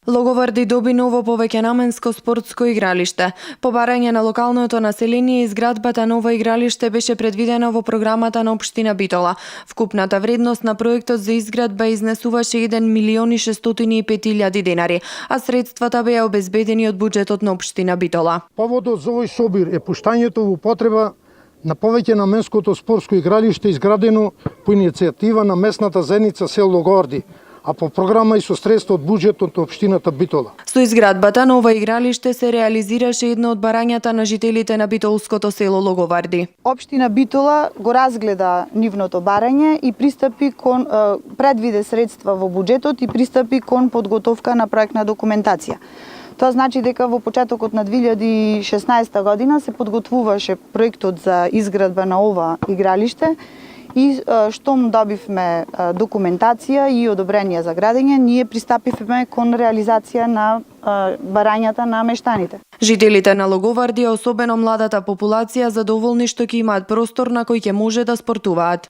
Логоварди доби ново повеќенаменско спортско игралиште. По барање на локалното население, изградбата нова игралиште беше предвидена во програмата на општина Битола. Вкупната вредност на проектот за изградба изнесуваше 1.605.000 денари, а средствата беа обезбедени од буџетот на општина Битола. Поводот за овој собир е пуштањето во употреба на повеќенаменското спортско игралиште изградено по иницијатива на местната заедница сел Логоварди, а по програма и со средства од буџетот на општината Битола. Со изградбата нова игралиште се реализираше едно од барањата на жителите на битолското село Логоварди. Општина Битола го разгледа нивното барање и пристапи кон предвиде средства во буџетот и пристапи кон подготовка на проектна документација. Тоа значи дека во почетокот на 2016 година се подготвуваше проектот за изградба на ова игралиште и штом добивме документација и одобрение за градење, ние пристапивме кон реализација на барањата на мештаните. Жителите на Логоварди, особено младата популација, задоволни што ќе имаат простор на кој ќе може да спортуваат.